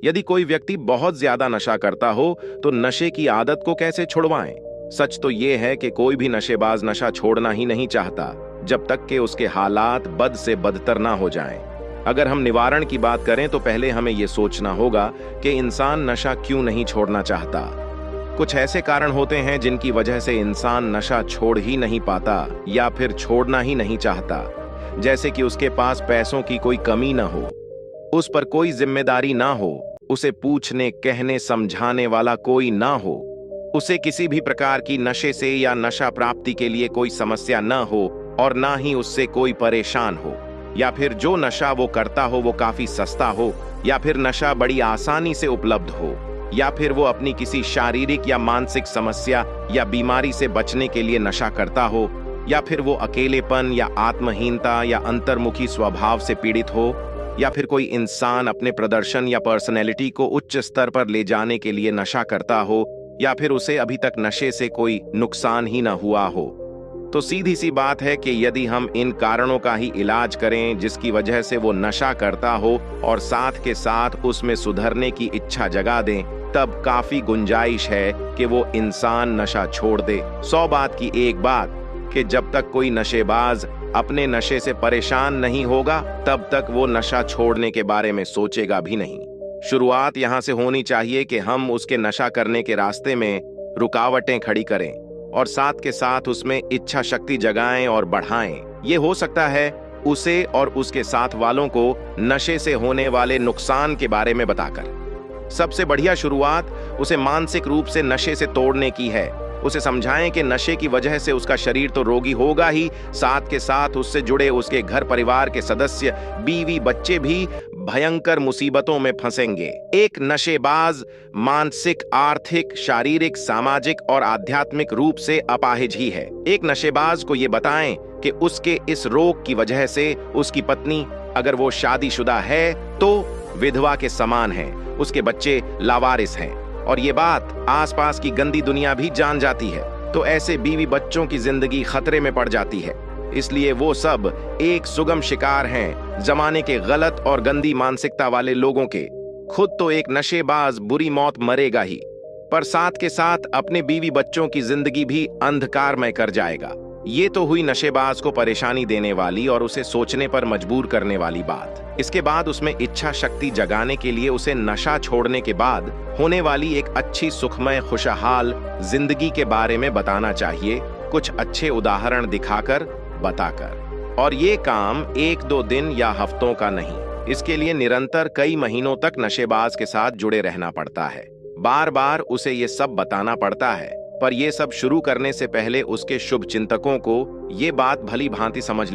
यदि कोई व्यक्ति बहुत ज्यादा नशा करता हो तो नशे की आदत को कैसे छुड़वाएं? सच तो ये है कि कोई भी नशेबाज नशा छोड़ना ही नहीं चाहता जब तक कि उसके हालात बद से बदतर ना हो जाएं। अगर हम निवारण की बात करें तो पहले हमें यह सोचना होगा कि इंसान नशा क्यों नहीं छोड़ना चाहता। कुछ ऐसे कारण होते हैं जिनकी वजह से इंसान नशा छोड़ ही नहीं पाता या फिर छोड़ना ही नहीं चाहता। जैसे कि उसके पास पैसों की कोई कमी ना हो, उस पर कोई जिम्मेदारी ना हो, उसे पूछने कहने समझाने वाला कोई ना हो, उसे किसी भी प्रकार की नशे से या नशा प्राप्ति के लिए कोई समस्या ना हो और ना ही उससे कोई परेशान हो, या फिर जो नशा वो करता हो वो काफी सस्ता हो, या फिर नशा बड़ी आसानी से उपलब्ध हो, या फिर वो अपनी किसी शारीरिक या मानसिक समस्या या बीमारी से बचने के लिए नशा करता हो, या फिर वो अकेलेपन या आत्महीनता या अंतर्मुखी स्वभाव से पीड़ित हो, या फिर कोई इंसान अपने प्रदर्शन या पर्सनैलिटी को उच्च स्तर पर ले जाने के लिए नशा करता हो, या फिर उसे अभी तक नशे से कोई नुकसान ही न हुआ हो। तो सीधी सी बात है कि यदि हम इन कारणों का ही इलाज करें जिसकी वजह से वो नशा करता हो और साथ के साथ उसमें सुधरने की इच्छा जगा दें, तब काफी गुंजाइश है कि वो इंसान नशा छोड़ दे। 100 बात की एक बात कि जब तक कोई नशेबाज अपने नशे से परेशान नहीं होगा तब तक वो नशा छोड़ने के बारे में सोचेगा भी नहीं। शुरुआत यहाँ से होनी चाहिए कि हम उसके नशा करने के रास्ते में रुकावटें खड़ी करें और साथ के साथ उसमें इच्छा शक्ति जगाएं और बढ़ाएं। ये हो सकता है उसे और उसके साथ वालों को नशे से होने वाले नुकसान के बारे में बताकर। सबसे बढ़िया शुरुआत उसे मानसिक रूप से नशे से तोड़ने की है। उसे समझाएं कि नशे की वजह से उसका शरीर तो रोगी होगा ही, साथ के साथ उससे जुड़े उसके घर परिवार के सदस्य, बीवी, बच्चे भी भयंकर मुसीबतों में फंसेंगे। एक नशेबाज मानसिक, आर्थिक, शारीरिक, सामाजिक और आध्यात्मिक रूप से अपाहिज ही है। एक नशेबाज को ये बताएं कि उसके इस रोग की वजह से उसकी पत्नी, अगर वो शादीशुदा है तो विधवा के समान है, उसके बच्चे लावारिस हैं और ये बात आसपास की गंदी दुनिया भी जान जाती है, तो ऐसे बीवी बच्चों की जिंदगी खतरे में पड़ जाती है। इसलिए वो सब एक सुगम शिकार हैं जमाने के गलत और गंदी मानसिकता वाले लोगों के। खुद तो एक नशेबाज बुरी मौत मरेगा ही, पर साथ के साथ अपने बीवी बच्चों की जिंदगी भी अंधकारमय कर जाएगा। ये तो हुई नशेबाज को परेशानी देने वाली और उसे सोचने पर मजबूर करने वाली बात। इसके बाद उसमें इच्छा शक्ति जगाने के लिए उसे नशा छोड़ने के बाद होने वाली एक अच्छी, सुखमय, खुशहाल जिंदगी के बारे में बताना चाहिए, कुछ अच्छे उदाहरण दिखाकर, बताकर। और ये काम 1-2 दिन या हफ्तों का नहीं, इसके लिए निरंतर कई महीनों तक नशेबाज के साथ जुड़े रहना पड़ता है। बार बार उसे ये सब बताना पड़ता है, पर यह सब शुरू करने से पहले उसके शुभ चिंतकों को ये बात भली भांति समझ